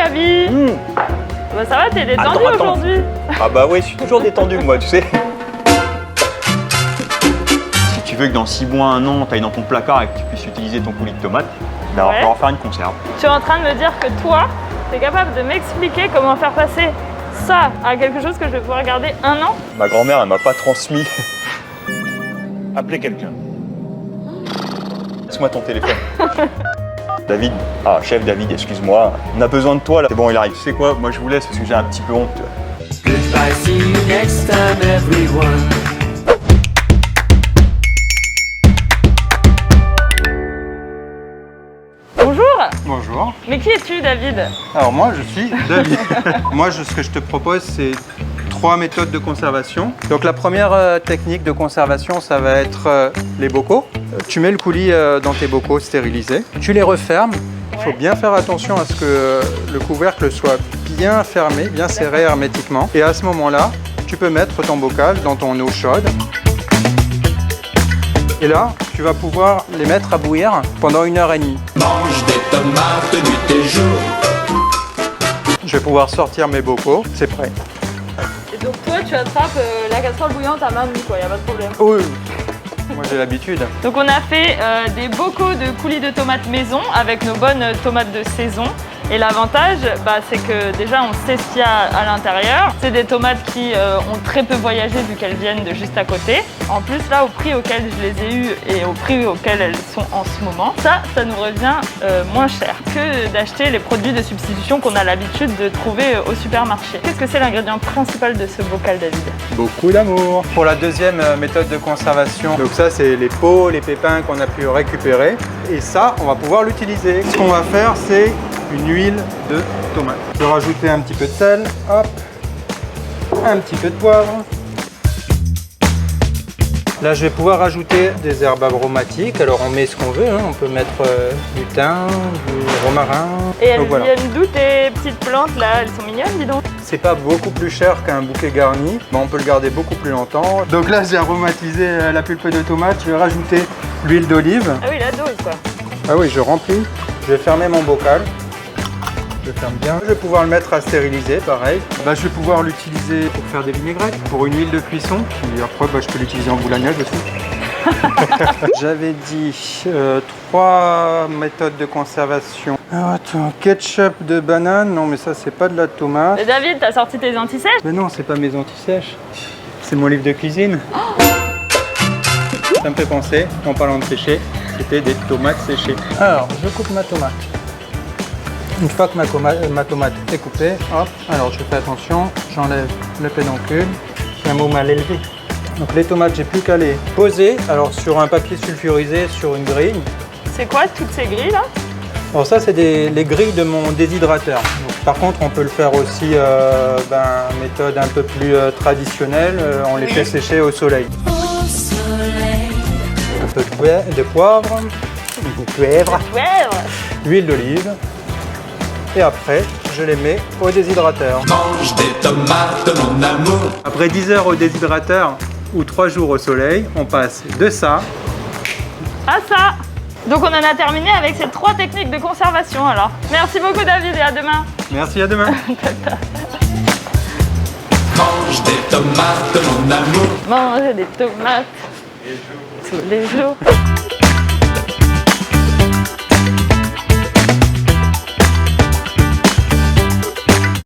Gabi. Bah ça va, t'es détendu aujourd'hui. Ah bah oui, je suis toujours détendu moi, tu sais. Si tu veux que dans 6 mois, 1 an, tu ailles dans ton placard et que tu puisses utiliser ton coulis de tomate, ben, on va falloir faire une conserve. Tu es en train de me dire que toi, tu es capable de m'expliquer comment faire passer ça à quelque chose que je vais pouvoir garder 1 an? Ma grand-mère, elle m'a pas transmis. Appelez quelqu'un. Laisse-moi ton téléphone. David, chef David, excuse-moi. On a besoin de toi là. C'est bon, il arrive. Tu sais quoi, moi je vous laisse parce que j'ai un petit peu honte. Goodbye, see you next time, everyone. Bonjour. Bonjour. Mais qui es-tu, David? Alors moi, je suis David. Ce que je te propose, c'est 3 méthodes de conservation. Donc la première technique de conservation, ça va être les bocaux. Tu mets le coulis dans tes bocaux stérilisés. Tu les refermes. Il faut bien faire attention à ce que le couvercle soit bien fermé, bien serré hermétiquement. Et à ce moment-là, tu peux mettre ton bocal dans ton eau chaude. Et là, tu vas pouvoir les mettre à bouillir pendant 1h30. Mange des tomates nuit et jour. Je vais pouvoir sortir mes bocaux, c'est prêt. Et donc toi, tu attrapes la casserole bouillante à main nue, quoi, y a pas de problème. Oui, moi j'ai l'habitude. Donc on a fait des bocaux de coulis de tomates maison avec nos bonnes tomates de saison. Et l'avantage, c'est que déjà on sait ce qu'il y a à l'intérieur. C'est des tomates qui ont très peu voyagé vu qu'elles viennent de juste à côté. En plus là, au prix auquel je les ai eues et au prix auquel elles sont en ce moment, ça nous revient moins cher que d'acheter les produits de substitution qu'on a l'habitude de trouver au supermarché. Qu'est-ce que c'est l'ingrédient principal de ce bocal, David? Beaucoup d'amour. Pour la deuxième méthode de conservation, donc ça c'est les peaux, les pépins qu'on a pu récupérer. Et ça, on va pouvoir l'utiliser. Ce qu'on va faire, c'est une huile de tomate. Je vais rajouter un petit peu de sel, hop, un petit peu de poivre. Là, je vais pouvoir rajouter des herbes aromatiques. Alors, on met ce qu'on veut, hein. On peut mettre du thym, du romarin. Et elles Donc, voilà. viennent d'où tes petites plantes là? Elles sont mignonnes, dis donc. C'est pas beaucoup plus cher qu'un bouquet garni, mais on peut le garder beaucoup plus longtemps. Donc là, j'ai aromatisé la pulpe de tomate. Je vais rajouter l'huile d'olive. Ah oui, la dose quoi. Ah oui, je remplis. Je vais fermer mon bocal. Je ferme bien. Je vais pouvoir le mettre à stériliser, pareil. Je vais pouvoir l'utiliser pour faire des vinaigrettes, pour une huile de cuisson. Puis après, je peux l'utiliser en boulagnage aussi. J'avais dit 3 méthodes de conservation. Alors attends, ketchup de banane. Non, mais ça, c'est pas de la tomate. Et David, t'as sorti tes antisèches? Mais non, c'est pas mes anti-sèches. C'est mon livre de cuisine. Ça me fait penser, en parlant de sécher, c'était des tomates séchées. Alors, je coupe ma tomate. Une fois que ma tomate est coupée, hop, alors je fais attention, j'enlève le pédoncule, j'ai un mot mal élevé. Donc les tomates, j'ai plus qu'à les poser, alors sur un papier sulfurisé, sur une grille. C'est quoi toutes ces grilles là? Alors ça, c'est les grilles de mon déshydrateur. Donc, par contre, on peut le faire aussi méthode un peu plus traditionnelle, on les fait sécher au soleil. Un peu de poivre, du cuivre, l'huile d'olive. Et après, je les mets au déshydrateur. Mange des tomates, mon amour. Après 10 heures au déshydrateur ou 3 jours au soleil, on passe de ça. À ça. Donc on en a terminé avec ces 3 techniques de conservation alors. Merci beaucoup David et à demain. Merci, à demain. Mange des tomates, mon amour. Manger des tomates tous les jours.